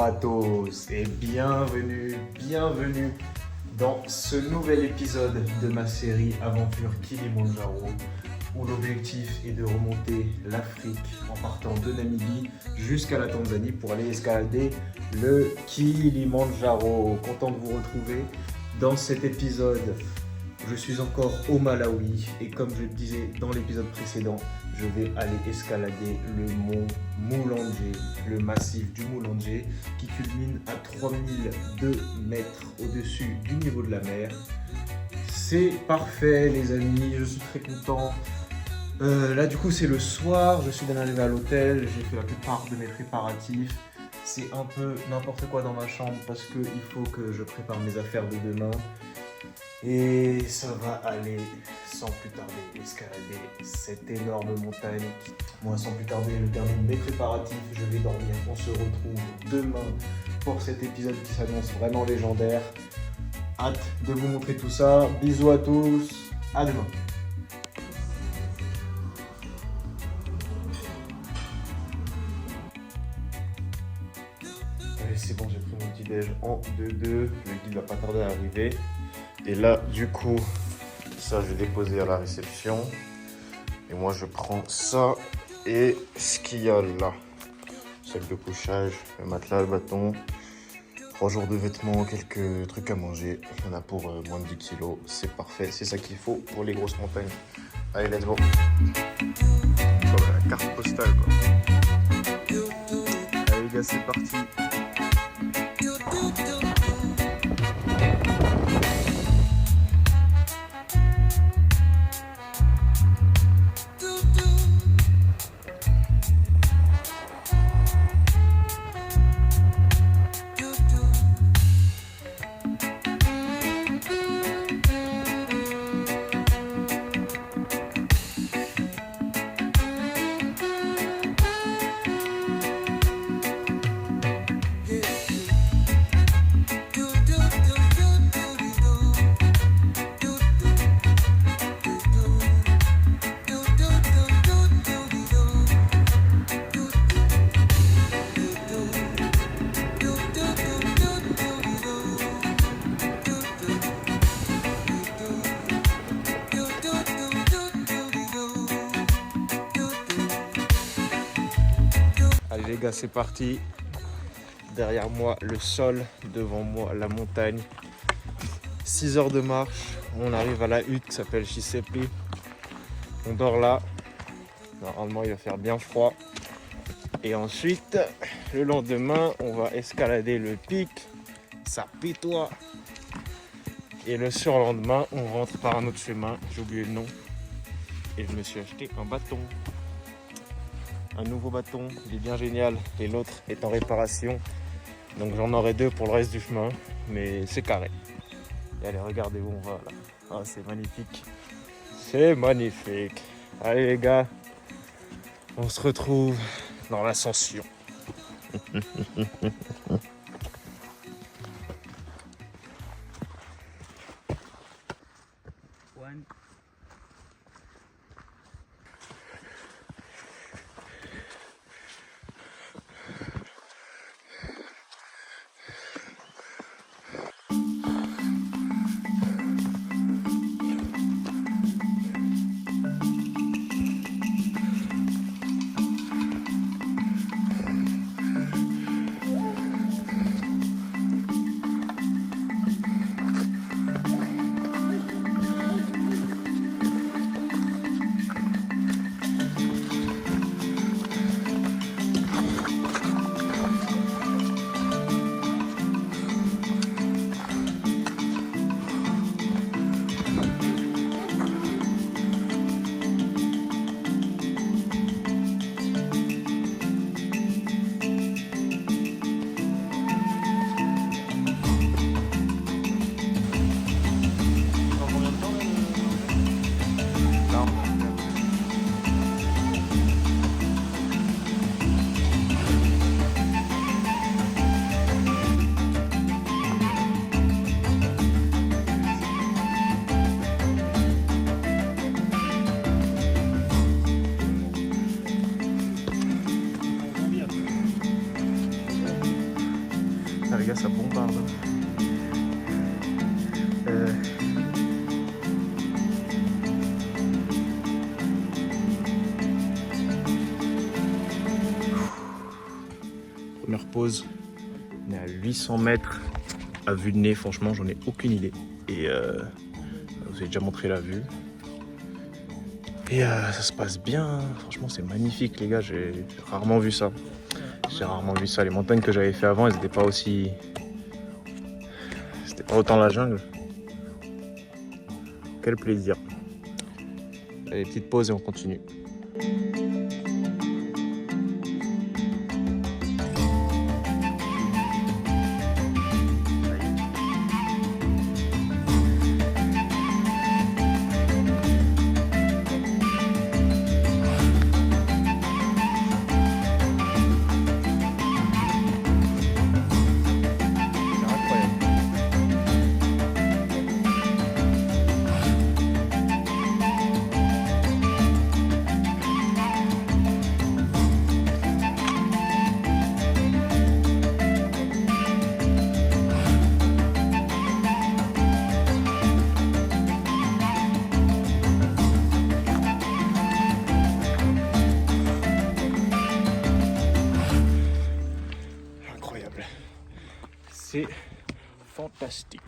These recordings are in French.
à tous et bienvenue dans ce nouvel épisode de ma série Aventure Kilimandjaro où l'objectif est de remonter l'Afrique en partant de Namibie jusqu'à la Tanzanie pour aller escalader le Kilimandjaro. Content de vous retrouver dans cet épisode. Je suis encore au Malawi et comme je le disais dans l'épisode précédent, je vais aller escalader le mont Mulanje, le massif du Mulanje qui culmine à 3002 mètres au-dessus du niveau de la mer. C'est parfait les amis, je suis très content. Là du coup c'est le soir, je suis bien arrivé à l'hôtel, j'ai fait la plupart de mes préparatifs. C'est un peu n'importe quoi dans ma chambre parce qu'il faut que je prépare mes affaires de demain. Et ça va aller sans plus tarder escalader cette énorme montagne. Moi, sans plus tarder, je termine mes préparatifs, je vais dormir. On se retrouve demain pour cet épisode qui s'annonce vraiment légendaire. Hâte de vous montrer tout ça. Bisous à tous, à demain. Allez, c'est bon, j'ai pris mon petit déj en 2-2. Le guide va pas tarder à arriver. Et là, du coup, ça, je vais déposer à la réception. Et moi, je prends ça et ce qu'il y a là. Sac de couchage, le matelas, le bâton, 3 jours de vêtements, quelques trucs à manger. Il y en a pour moins de 10 kilos. C'est parfait, c'est ça qu'il faut pour les grosses montagnes. Allez, let's go. Voilà, la carte postale, quoi. Allez, les gars, c'est parti. Allez les gars, c'est parti. Derrière moi, le sol. Devant moi, la montagne. 6 heures de marche. On arrive à la hutte, ça s'appelle Chisepi. On dort là. Normalement, il va faire bien froid. Et ensuite, le lendemain, on va escalader le pic. Ça pitoie. Et le surlendemain, on rentre par un autre chemin. J'ai oublié le nom. Et je me suis acheté un bâton. Un nouveau bâton, il est bien génial et l'autre est en réparation. Donc j'en aurai 2 pour le reste du chemin, mais c'est carré. Et allez, regardez où on va là. Ah, c'est magnifique. C'est magnifique. Allez les gars, on se retrouve dans l'ascension. pardon. Première pause, on est à 800 mètres à vue de nez, franchement j'en ai aucune idée. Et je vous ai déjà montré la vue. Et ça se passe bien, franchement c'est magnifique les gars, j'ai rarement vu ça. J'ai rarement vu ça, les montagnes que j'avais fait avant, elles n'étaient pas aussi... C'était pas autant la jungle. Quel plaisir. Allez, petite pause et on continue. C'est fantastique.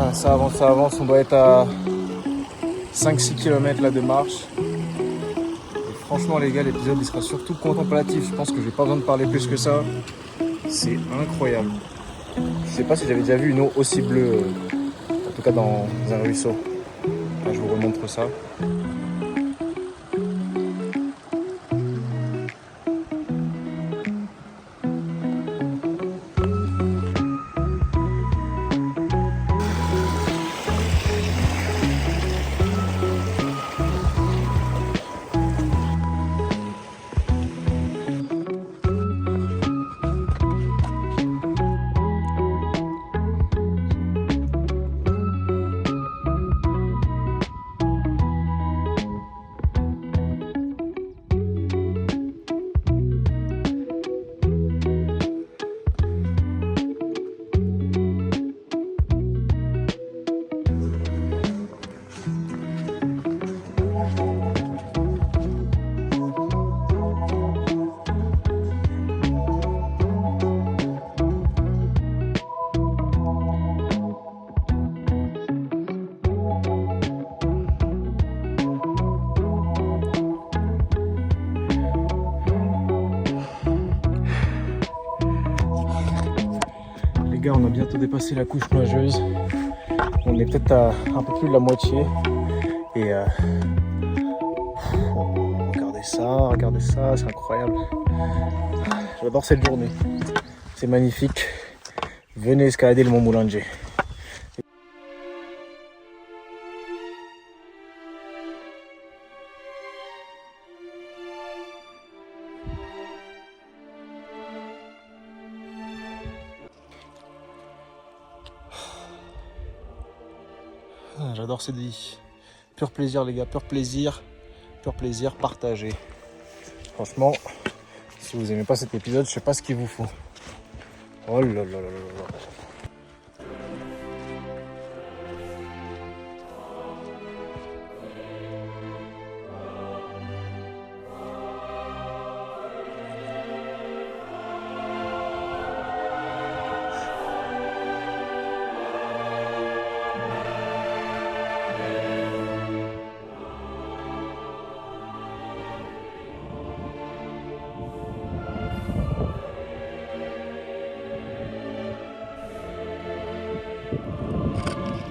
Ah, ça avance, on doit être à 5-6 km là de marche. Et franchement les gars, l'épisode il sera surtout contemplatif, je pense que j'ai pas besoin de parler plus que ça. C'est incroyable. Je sais pas si j'avais déjà vu une eau aussi bleue, en tout cas dans un ruisseau. Là, je vous remontre ça. Les gars, on a bientôt dépassé la couche nuageuse. On est peut-être à un peu plus de la moitié. Et regardez ça, c'est incroyable. J'adore cette journée. C'est magnifique. Venez escalader le Mont Moulanger. j'adore cette vie. Pur plaisir les gars, pur plaisir partagé. Franchement, si vous aimez pas cet épisode, je sais pas ce qu'il vous faut. Oh là là là là là.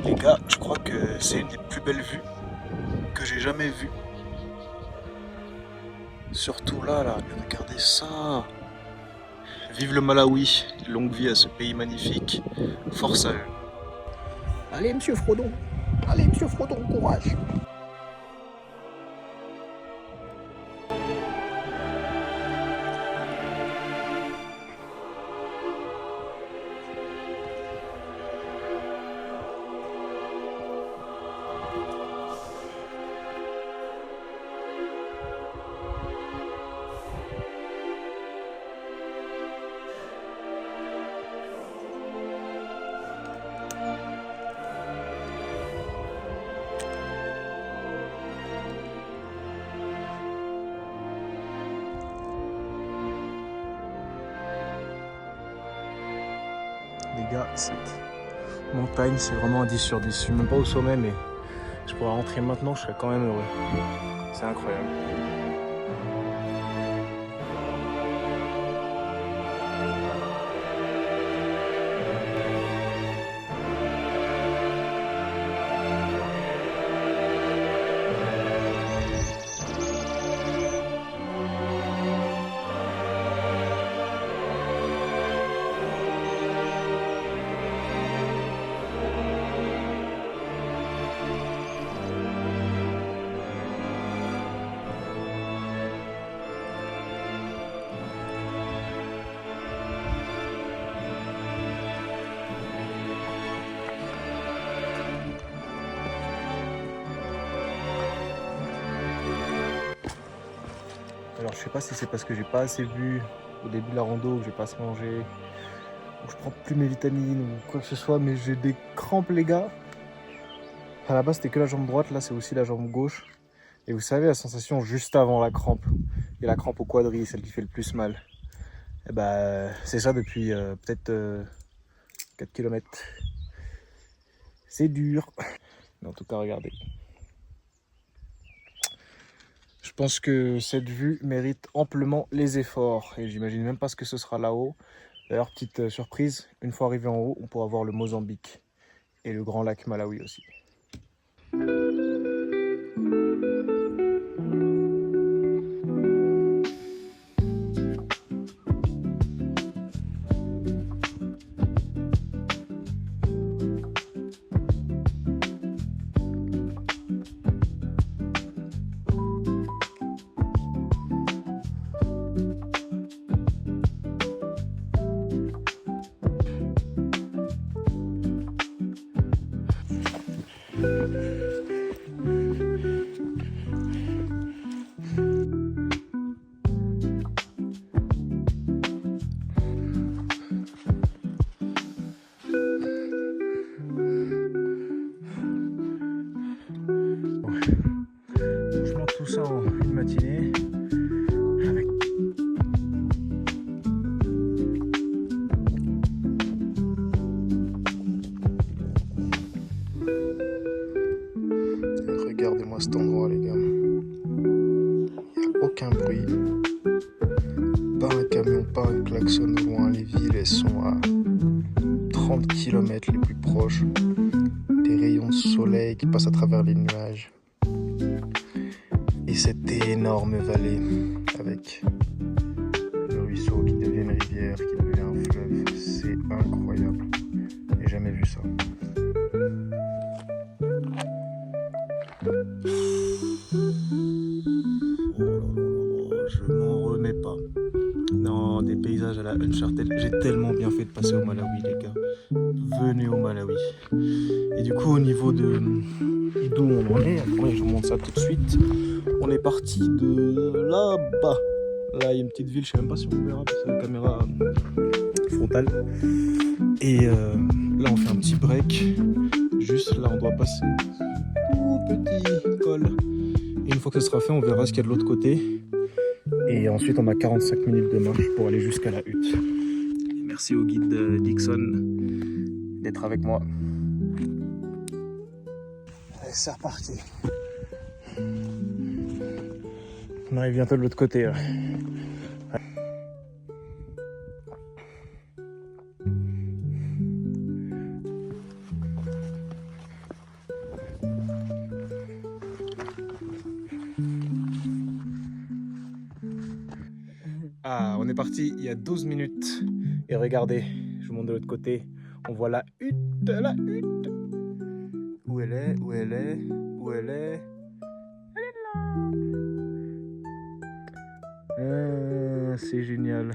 Les gars, je crois que c'est une des plus belles vues que j'ai jamais vues. Surtout là, mais regardez ça. Vive le Malawi, longue vie à ce pays magnifique. Force à eux. Allez, monsieur Frodon, courage. Les gars, cette montagne, c'est vraiment un 10 sur 10. Je suis même pas au sommet, mais je pourrais rentrer maintenant, je serais quand même heureux. C'est incroyable. Alors je sais pas si c'est parce que j'ai pas assez bu au début de la rando, que j'ai pas assez mangé, ou je prends plus mes vitamines ou quoi que ce soit, mais j'ai des crampes les gars. À la base c'était que la jambe droite, là c'est aussi la jambe gauche. Et vous savez la sensation juste avant la crampe, et la crampe au quadri, celle qui fait le plus mal. Et bah c'est ça depuis peut-être 4 km. C'est dur. Mais en tout cas regardez. Je pense que cette vue mérite amplement les efforts et j'imagine même pas ce que ce sera là-haut. D'ailleurs, petite surprise, une fois arrivé en haut, on pourra voir le Mozambique et le grand lac Malawi aussi. Franchement, tout ça en une matinée. Regardez-moi cet endroit, les gars. Il n'y a aucun bruit. Pas un camion, pas un klaxon au loin. Les villes, elles sont à 30 km les plus proches. Des rayons de soleil qui passent à travers les nuages. Et cette énorme vallée avec le ruisseau qui devient une rivière, qui devient un fleuve. C'est incroyable. J'ai jamais vu ça. Je m'en remets pas. Non, des paysages paysage à la Uncharted. J'ai tellement bien fait de passer au Malawi, les gars. Venez au Malawi. Et du coup, au niveau de d'où on en est, attendez, je vous montre ça tout de suite. On est parti de là-bas. Là, il y a une petite ville, je sais même pas si on verra, parce que c'est la caméra frontale. Et là, on fait un petit break. Juste là, on doit passer tout petit col. Et une fois que ce sera fait, on verra ce qu'il y a de l'autre côté. Et ensuite, on a 45 minutes de marche pour aller jusqu'à la hutte. Et merci au guide Dixon d'être avec moi. Allez, c'est reparti. On arrive bientôt de l'autre côté. Là. Ah, on est parti il y a 12 minutes. Et regardez, je vous montre de l'autre côté. On voit la hutte, la hutte. Où elle est? Où elle est? Où elle est? Elle est là. C'est génial.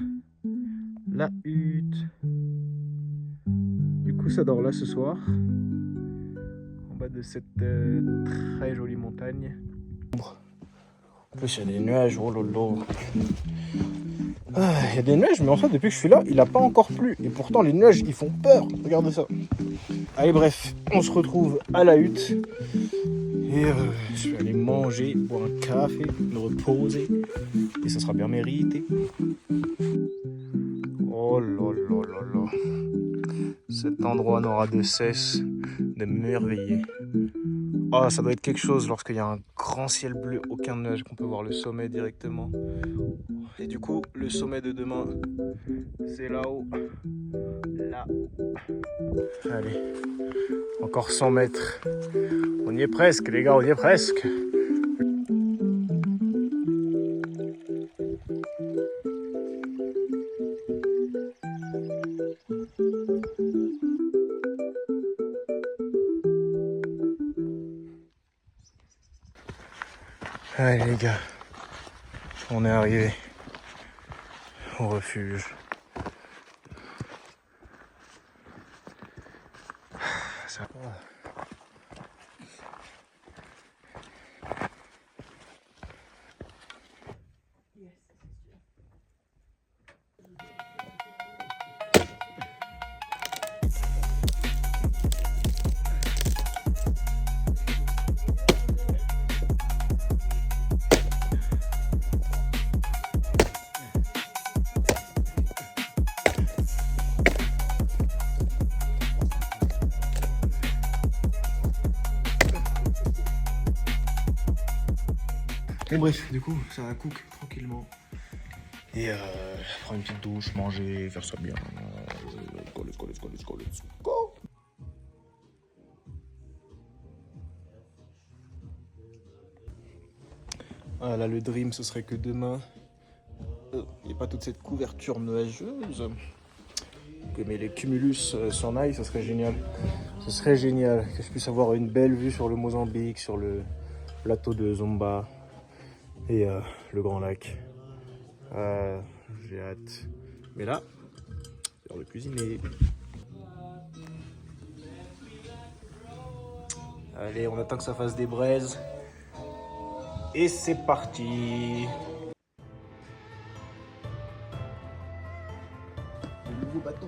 La hutte. Du coup, ça dort là ce soir. En bas de cette très jolie montagne. En plus, il y a des nuages. Oh lolo. Il y a des nuages, mais en fait, depuis que je suis là, il n'a pas encore plu. Et pourtant, les nuages, ils font peur. Regardez ça. Allez, bref, on se retrouve à la hutte. Et je vais aller manger, boire un café, me reposer. Et ça sera bien mérité. Oh là là là là. Cet endroit n'aura de cesse de m'émerveiller. Oh, ça doit être quelque chose lorsqu'il y a un grand ciel bleu, aucun nuage, qu'on peut voir le sommet directement. Et du coup, le sommet de demain, c'est là-haut. Là-haut. Allez, encore 100 mètres. On y est presque, les gars, on y est presque. Allez les gars, on est arrivé au refuge. Ça va. Et bref, du coup, ça va cook tranquillement. Et prendre une petite douche, manger, faire ça bien. Let's go. Ah là, le dream, ce serait que demain, il n'y ait pas toute cette couverture nuageuse. Que mais les cumulus s'en aillent, ce serait génial. Ce serait génial que je puisse avoir une belle vue sur le Mozambique, sur le plateau de Zomba et le Grand Lac. J'ai hâte. Mais là, c'est l'heure de cuisiner. Allez, on attend que ça fasse des braises. Et c'est parti. Le nouveau bâton.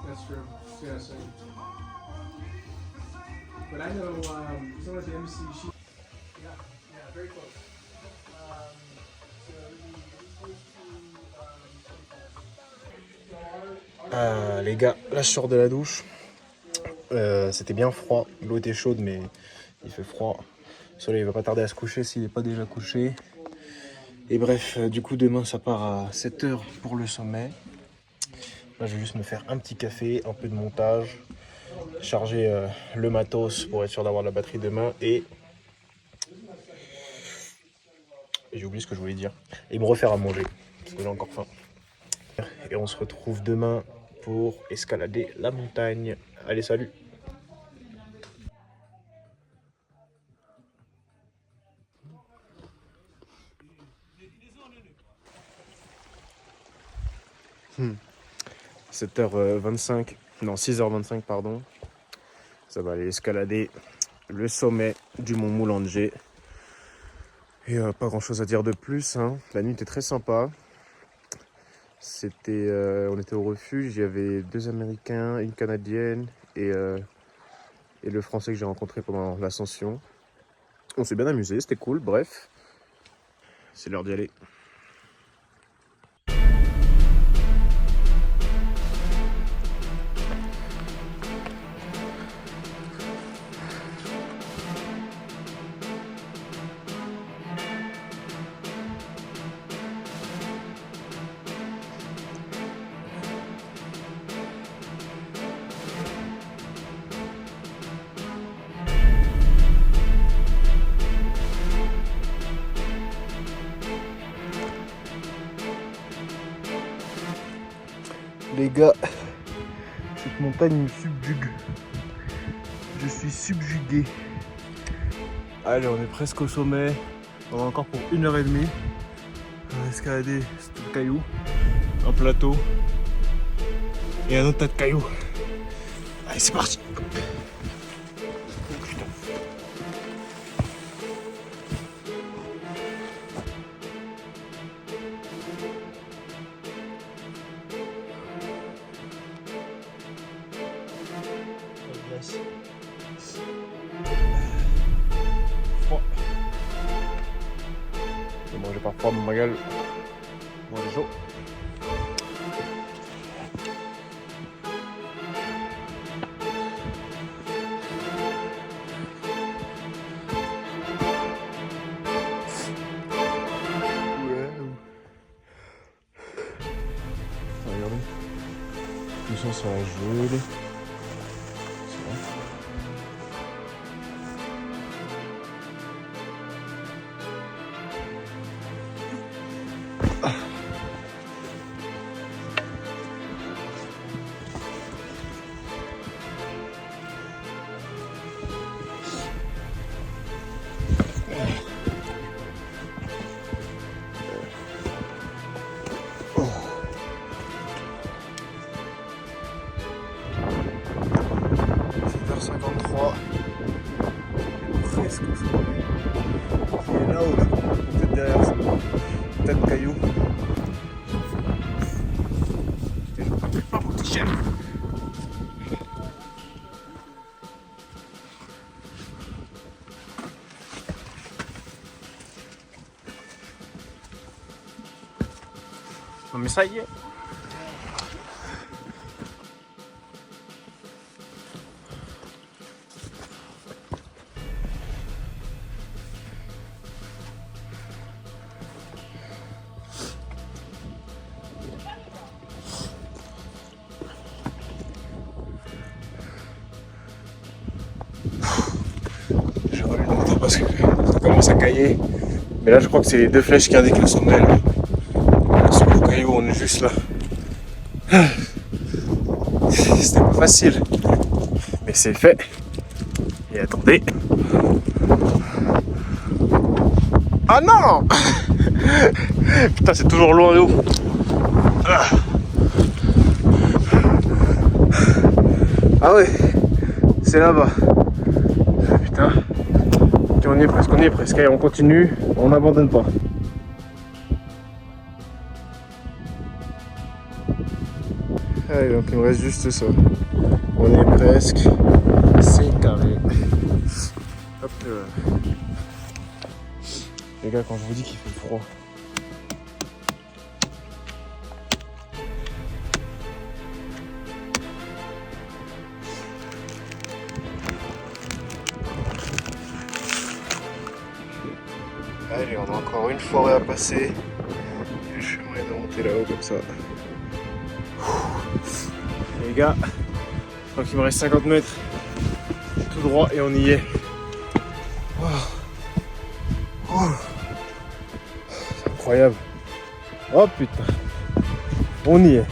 That's true. Yeah, so. But I know someone at the embassy. Yeah, very close. Les gars, là je sors de la douche. C'était bien froid. L'eau était chaude, mais il fait froid. Le soleil va pas tarder à se coucher s'il n'est pas déjà couché. Et bref, du coup, demain ça part à 7 h pour le sommet. Là, je vais juste me faire un petit café, un peu de montage. charger le matos pour être sûr d'avoir la batterie demain et j'ai oublié ce que je voulais dire. Et me refaire à manger parce que j'ai encore faim. Et on se retrouve demain pour escalader la montagne. Allez, salut! Hmm. 7h25, non 6h25 pardon. Ça va aller escalader le sommet du mont Moulanger. Et pas grand chose à dire de plus, hein. La nuit était très sympa. On était au refuge, il y avait 2 Américains, une Canadienne et le Français que j'ai rencontré pendant l'ascension. On s'est bien amusé, c'était cool, bref. C'est l'heure d'y aller. Les gars, cette montagne me subjugue. Je suis subjugué. Allez, on est presque au sommet. On va encore pour 1h30. On va escalader ce tas de cailloux, un plateau et un autre tas de cailloux. Allez, c'est parti. Oh, putain. Froid. Je vais manger par froid, mon magal. Manger chaud. Regardez. Tout ça, ça a gelé. Presque au sommet. Qui est là-haut, là. Peut-être derrière ça. Peut-être de cailloux. Et je ne rappelle pas mon petit chien. Non mais ça y est. J'ai revu le moto parce que ça commence à cailler. Mais là je crois que c'est les 2 flèches qui indiquent le sommet là. Sur le caillou on est juste là. C'était pas facile. Mais c'est fait. Et attendez. Ah non. Putain c'est toujours loin et haut. Ah ouais. C'est là-bas. Putain. Okay, on y est presque. Allez, on continue, on n'abandonne pas. Allez, donc il me reste juste ça. On y est presque. C'est carré. Hop là. Les gars, quand je vous dis qu'il fait froid. Allez, on a encore une forêt à passer. Et je suis moyen de monter là-haut comme ça. Les gars, donc il me reste 50 mètres. tout droit et on y est. Oh. Oh. C'est incroyable. Oh putain. On y est.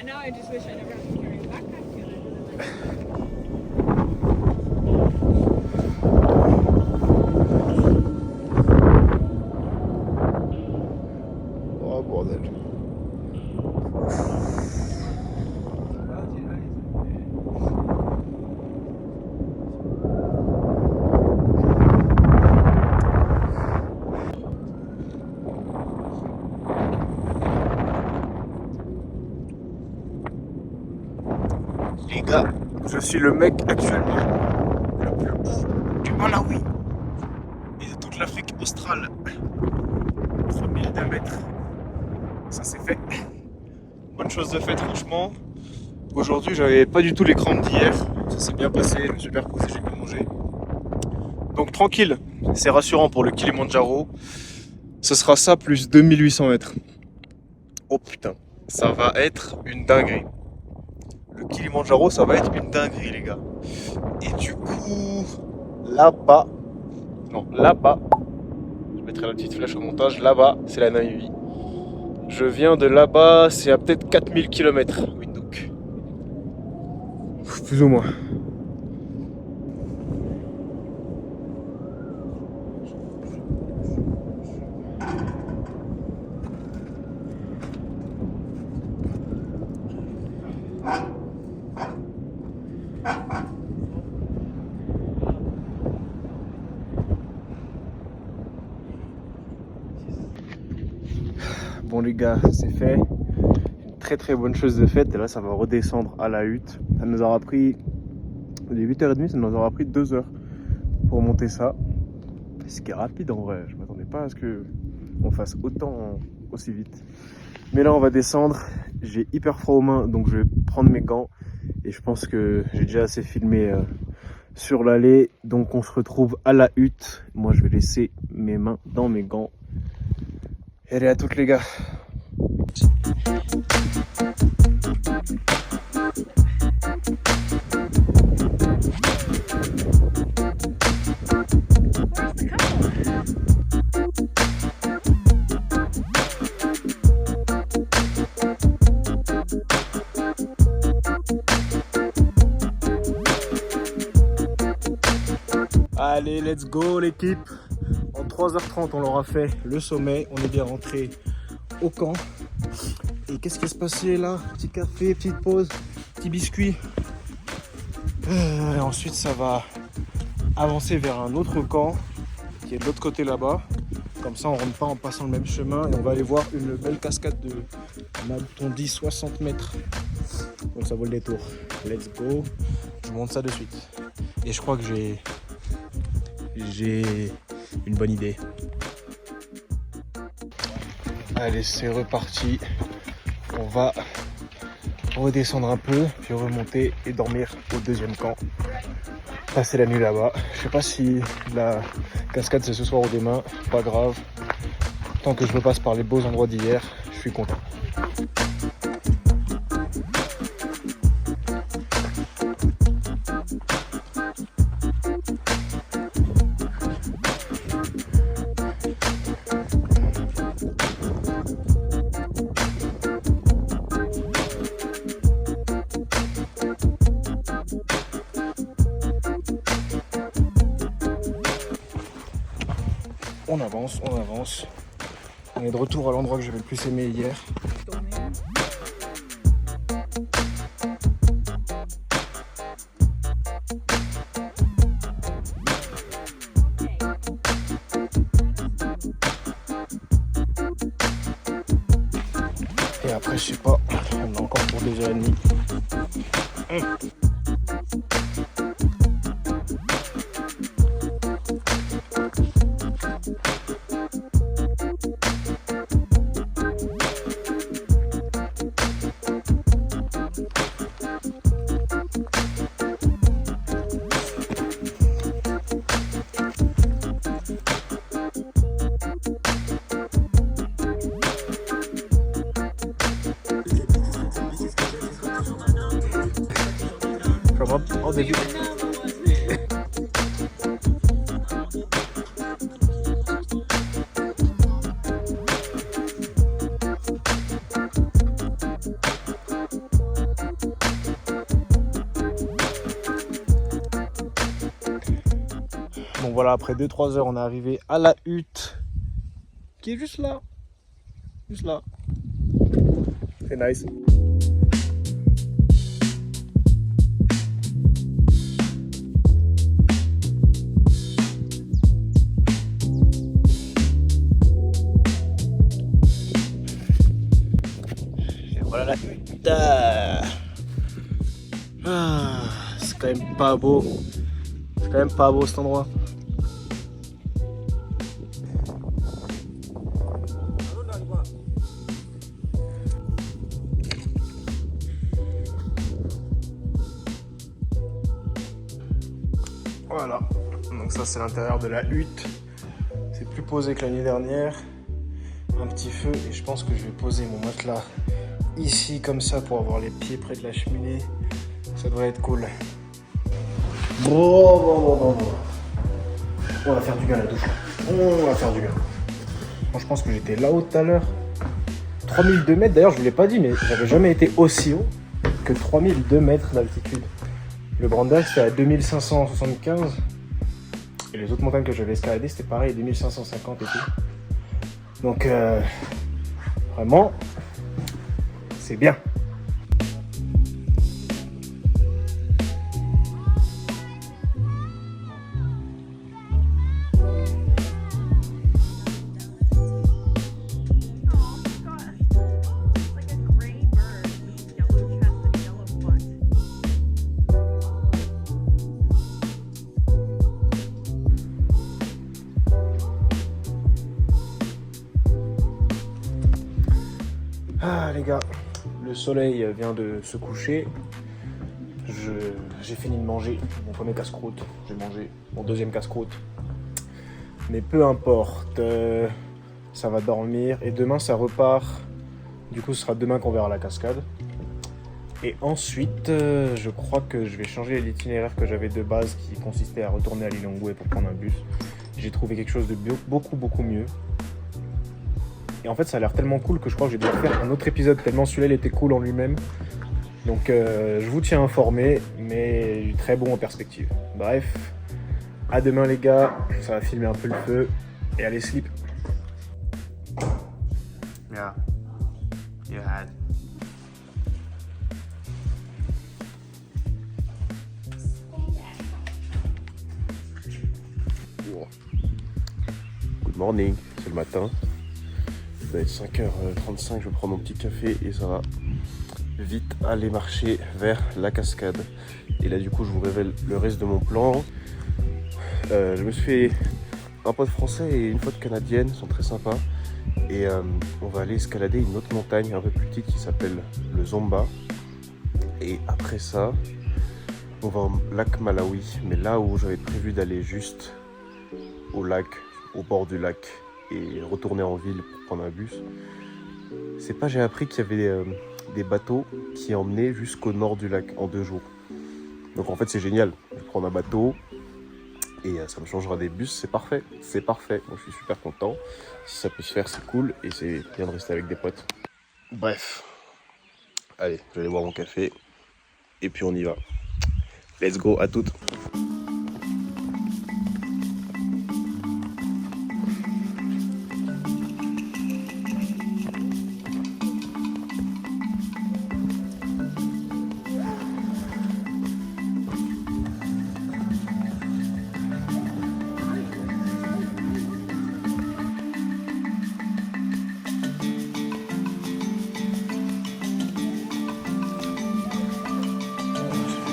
Now I just wish I never had to carry a backpack again. Oh bordel. Les gars, je suis le mec actuellement le plus haut du Malawi et de toute l'Afrique australe. 3002 mètres. Ça c'est fait. Bonne chose de faite franchement. Aujourd'hui j'avais pas du tout les crampes d'hier. Ça s'est bien passé, je me suis bien reposé, j'ai bien mangé. Donc tranquille, c'est rassurant pour le Kilimandjaro. Ce sera ça plus 2800 mètres. Oh putain, ça va être une dinguerie. Le Kilimandjaro, ça va être une dinguerie, les gars. Et du coup, là-bas, je mettrai la petite flèche au montage. Là-bas, c'est la Namibie. Je viens de là-bas, c'est à peut-être 4000 km. Windhoek. Plus ou moins. Bon les gars, c'est fait. Une très bonne chose de faite. Et là ça va redescendre à la hutte. Ça nous aura pris, il est 8h30, ça nous aura pris 2 heures pour monter ça. Ce qui est rapide en vrai. Je m'attendais pas à ce qu'on fasse autant aussi vite. Mais là on va descendre. J'ai hyper froid aux mains, donc je vais prendre mes gants. Et je pense que j'ai déjà assez filmé sur l'allée. Donc on se retrouve à la hutte. Moi je vais laisser mes mains dans mes gants. Et allez à toutes les gars. Allez, let's go l'équipe. En 3h30, on l'aura fait le sommet. On est bien rentré au camp. Et qu'est-ce qui se passait là? Petit café, petite pause, petit biscuit. Et ensuite, ça va avancer vers un autre camp qui est de l'autre côté là-bas. Comme ça, on rentre pas en passant le même chemin. Et on va aller voir une belle cascade de, on dit 60 mètres. Donc ça vaut le détour. Let's go. Je vous montre ça de suite. Et je crois que j'ai une bonne idée. Allez, c'est reparti. On va redescendre un peu, puis remonter et dormir au deuxième camp. Passer la nuit là-bas. Je sais pas si la cascade c'est ce soir ou demain, pas grave. Tant que je repasse par les beaux endroits d'hier, je suis content. On avance, on avance. On est de retour à l'endroit que j'avais le plus aimé hier. Et après, je sais pas, on a encore pour 2h30. c'est You tout. were number one. Bon voilà, après 2-3 heures, on est arrivé à la hutte qui est juste là. Juste là. C'est nice. Et voilà la hutte. Ah, c'est quand même pas beau. C'est quand même pas beau cet endroit. Voilà, donc ça c'est l'intérieur de la hutte. C'est plus posé que l'année dernière. Un petit feu et je pense que je vais poser mon matelas ici comme ça pour avoir les pieds près de la cheminée. Ça devrait être cool. Bon. On va faire du gain la douche. On va faire du gain. Moi je pense que j'étais là-haut tout à l'heure. 3002 mètres, d'ailleurs je vous l'ai pas dit, mais j'avais jamais été aussi haut que 3002 mètres d'altitude. Le Brandal c'était à 2575 et les autres montagnes que j'avais escaladées c'était pareil, 2550 et tout. Donc vraiment c'est bien. Ah les gars, le soleil vient de se coucher. J'ai fini de manger mon premier casse-croûte. J'ai mangé mon deuxième casse-croûte. Mais peu importe, ça va dormir. Et demain ça repart. Du coup ce sera demain qu'on verra la cascade. Et ensuite, je crois que je vais changer l'itinéraire que j'avais de base qui consistait à retourner à Lilongwe pour prendre un bus. J'ai trouvé quelque chose de beaucoup mieux. Et en fait, ça a l'air tellement cool que je crois que je vais devoir faire un autre épisode tellement celui-là il était cool en lui-même. Donc, je vous tiens informé, mais très bon en perspective. Bref, à demain les gars. Ça va filmer un peu le feu et allez sleep. Yeah, you had. Good morning, c'est le matin. Il va être 5h35, je prends mon petit café et ça va vite aller marcher vers la cascade. Et là du coup je vous révèle le reste de mon plan. Je me suis fait un pote français et une pote canadienne, ils sont très sympas. Et on va aller escalader une autre montagne un peu plus petite qui s'appelle le Zomba. Et après ça, on va au lac Malawi, mais là où j'avais prévu d'aller juste au lac, au bord du lac et retourner en ville pour prendre un bus. C'est pas, j'ai appris qu'il y avait des bateaux qui emmenaient jusqu'au nord du lac en 2 jours. Donc en fait c'est génial, je vais prendre un bateau et ça me changera des bus, c'est parfait, c'est parfait. Moi je suis super content, si ça peut se faire c'est cool et c'est bien de rester avec des potes. Bref, allez, je vais aller boire mon café et puis on y va. Let's go, à toutes.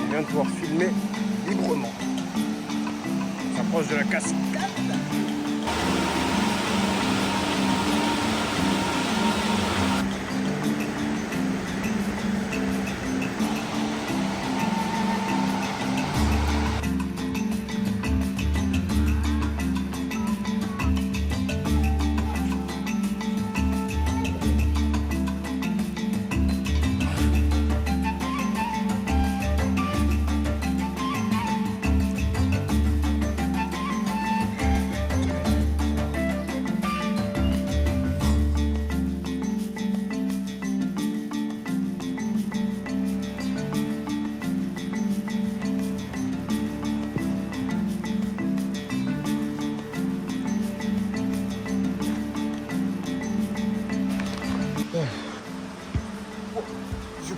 Je viens de pouvoir filmer librement. On s'approche de la cascade.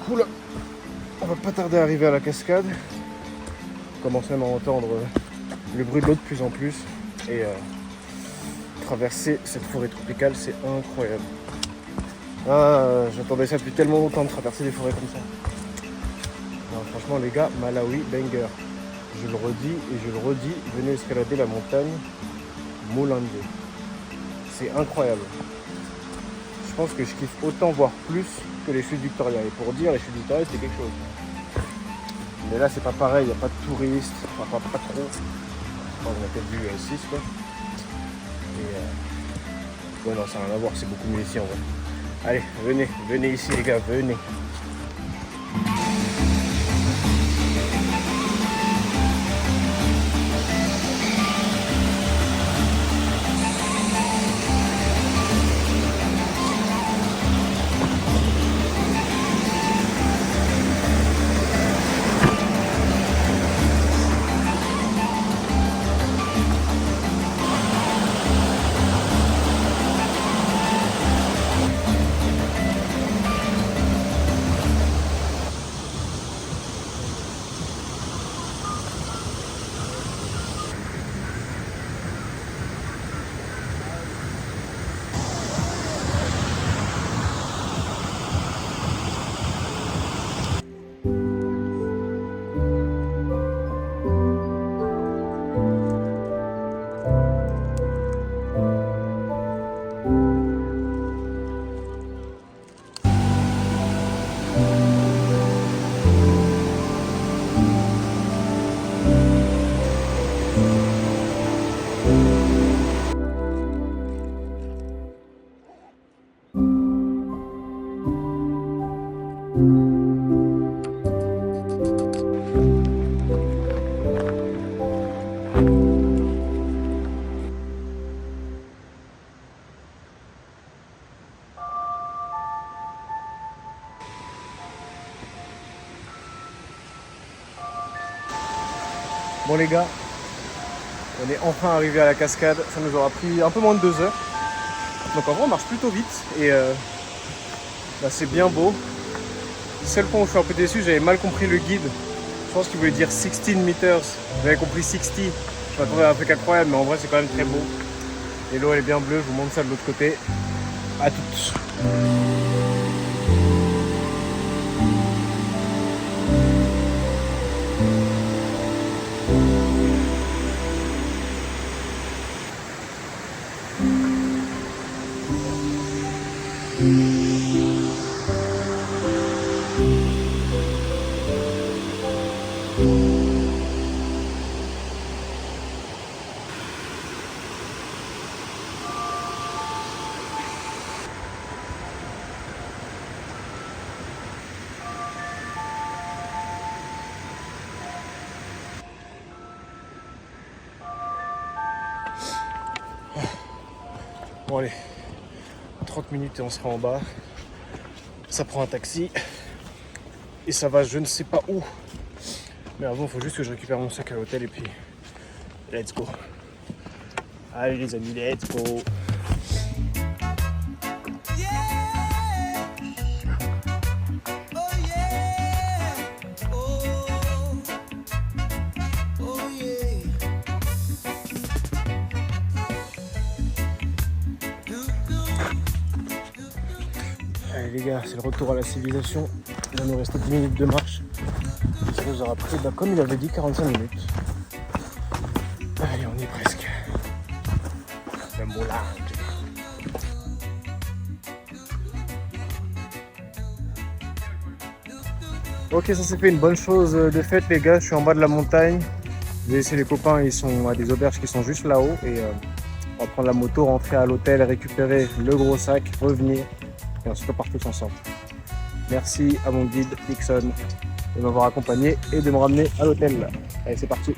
coup là, on va pas tarder à arriver à la cascade. On commence même à entendre le bruit de l'eau de plus en plus. Et traverser cette forêt tropicale, c'est incroyable. Ah, j'attendais ça depuis tellement longtemps de traverser des forêts comme ça. Non, franchement les gars, Malawi, banger. Je le redis et je le redis, venez escalader la montagne Mulanje. C'est incroyable. Je pense que je kiffe autant, voire plus, que les chutes Victoria. Et pour dire, les chutes Victoria, c'était quelque chose. Mais là, c'est pas pareil, il n'y a pas de touristes, enfin pas trop. Enfin, on a peut-être vu 6 quoi. Et ouais, non, ça n'a rien à voir, c'est beaucoup mieux ici en vrai. Allez, venez ici les gars, venez. Bon les gars, on est enfin arrivé à la cascade, ça nous aura pris un peu moins de 2 heures. Donc en vrai on marche plutôt vite et bah, c'est bien beau. Seul point où je suis un peu déçu, j'avais mal compris le guide. Je pense qu'il voulait dire 16 meters, j'avais compris 60. Je m'attendais à un truc incroyable mais en vrai c'est quand même très beau. Et l'eau elle est bien bleue, je vous montre ça de l'autre côté. À toutes. Bon allez, 30 minutes et on sera en bas. Ça prend un taxi et ça va je ne sais pas où. Mais avant il faut juste que je récupère mon sac à l'hôtel et puis let's go. Allez les amis, let's go. Allez les gars, c'est le retour à la civilisation. Il va nous rester 10 minutes de marche. Ça nous aura pris, bah, comme il avait dit, 45 minutes. Allez, on y est presque. Le Mulanje. Ok, ça s'est fait une bonne chose de fait les gars. Je suis en bas de la montagne. J'ai laissé les copains, ils sont à des auberges qui sont juste là-haut. Et on va prendre la moto, rentrer à l'hôtel, récupérer le gros sac, revenir. Et ensuite on part tous ensemble. Merci à mon guide Dixon de m'avoir accompagné et de me ramener à l'hôtel. Allez, c'est parti.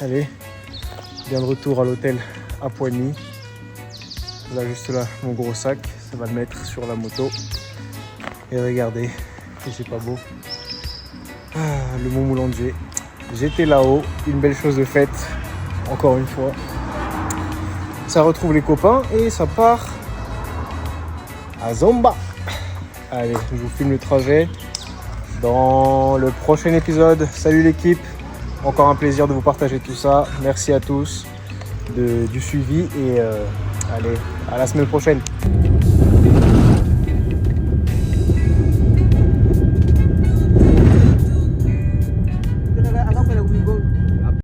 Allez, bien de retour à l'hôtel à Poigny. Là, juste là, mon gros sac, ça va le mettre sur la moto. Et regardez, si c'est pas beau. Le Mont Moulanger. J'étais là-haut, une belle chose de faite, encore une fois. Ça retrouve les copains et ça part à Zomba. Allez, je vous filme le trajet dans le prochain épisode. Salut l'équipe, encore un plaisir de vous partager tout ça. Merci à tous du suivi et allez, à la semaine prochaine.